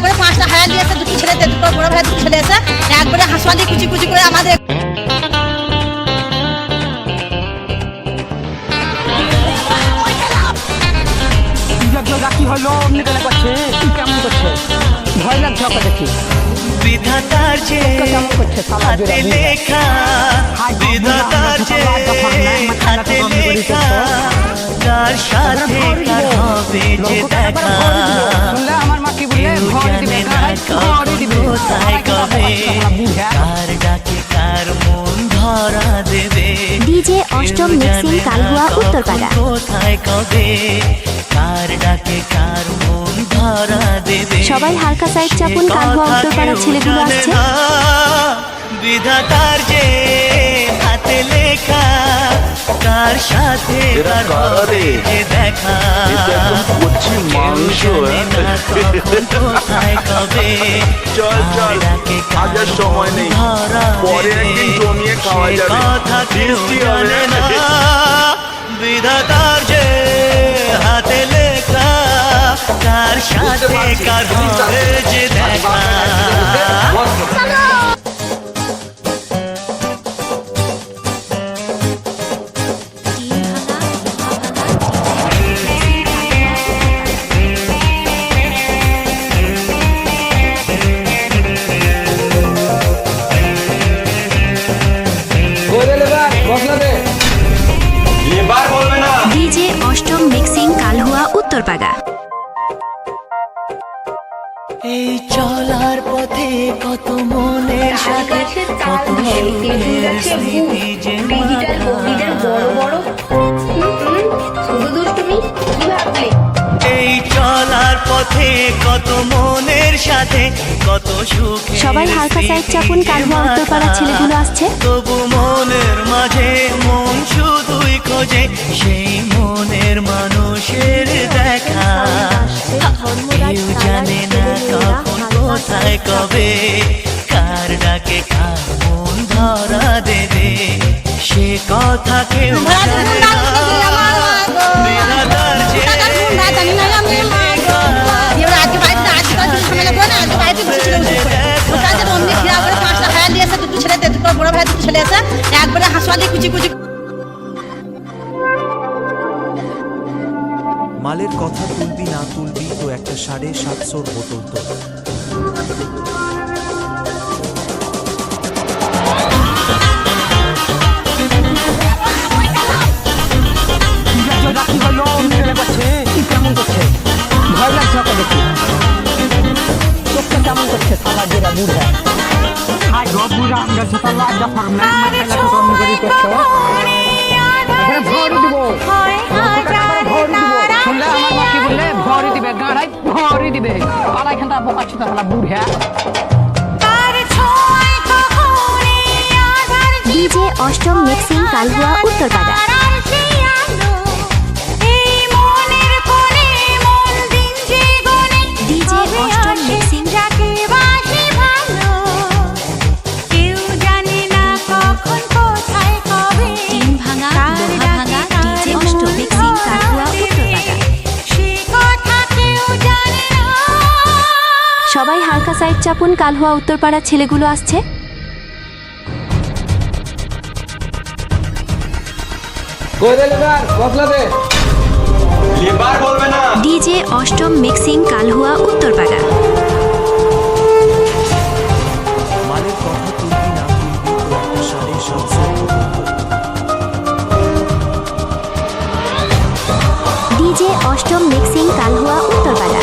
করে 5টা হায়ার নিয়ে এসে, দুটো ছেলে, দুটো বড় ভাই, দুটো ছেলে এসে একবারে হাসপাতালে কুচি কুচি করে আমাদের কি হলো? অমনি কেন করছে? কি কেমন করছে? ভয় লাগছে ওকে দেখি। বিধাতার যে হাতে লেখা, বিধাতার যে হাতে লেখা, কার সাথে কার হবে যে দেখা, আমার মা কি বললে? ভয় দিবে, কোথায় কবে, কার ডাকে কার মন ধরা দেবে, ডিজে অষ্টম মিক্সিং কালহুয়া উত্তরপাড়া। কোথায় কবে, কার ডাকে কার মন ধরা দেবে। সবাই হালকা সাইড চাপুন, কালহুয়া উত্তরপাড়া ছেলেগুলো আসছে। বিধাতার যে হাতে লেখা, কার সাথে কার হবে যে দেখা, কোথায় কবে, চল চল, আজ আর সময় নেই, পরে একদিন জমিয়ে খাওয়া যাবে। কথা কেউ জানে না। বিধাতার যে হাতে লেখা, কার সাথে কার হবে যে দেখা। ডিজে অষ্টম মিক্সিং কালহুয়া উত্তরপাড়া। এই চলার পথে কত মনের সাথে, কত সুখের স্মৃতি যে এই চলার পথে কত মনের সাথে, কত সুখ। সবাই হালকা সাইড চাপুন, কালহুয়া উত্তরপাড়া ছেলেগুলো আসছে। তবু মনের মাঝে মন শুধুই খোঁজে সেই মনের মানুষের দেখা। কেউ জানে না কখন কোথায় কবে, কার ডাকে কার মন ধরা দেবে, সে কথা কেউ জানে না। বিধাতার যে একবারে হাসপাতালে কুচি কুচি। মালের কথা তুলবি না তুলবি তো একটা 750 বোতল তো। কি হলো? অমনি কেন করছে? কি কেমন করছে? ভয় লাগছে ওকে দেখি। চোখটা কেমন করছে? সালা জেরা বুড়া। আই গো বুড়া, আমরা ছোটা লাজা ফার্মে মাথায় লাগা কম করে করছো। ভরি দিব, শুনলে আমার মা কি বললে? ভরি দিবে, গাড়াই ভরি দিবে। পাড়াইখানটা বোকা ছোটা সালা বুড়া। ডিজে অষ্টম মিক্সিং কালহুয়া উত্তরপাড়া। ডিজে অষ্টম মিক্সিং টিন ভাঙা, লোহা ভাঙা, ডিজে অষ্টম মিক্সিং কালহুয়া উত্তরপাড়া। সবাই হালকা সাইড চাপুন, কালহুয়া উত্তরপাড়া ছেলেগুলো আসছে। ডিজে অষ্টম মিক্সিং কালহুয়া উত্তরপাড়া। মালের কথা তুলবি না তুলবি তো একটা 750 বোতল তো। ডিজে অষ্টম মিক্সিং কালহুয়া উত্তরপাড়া।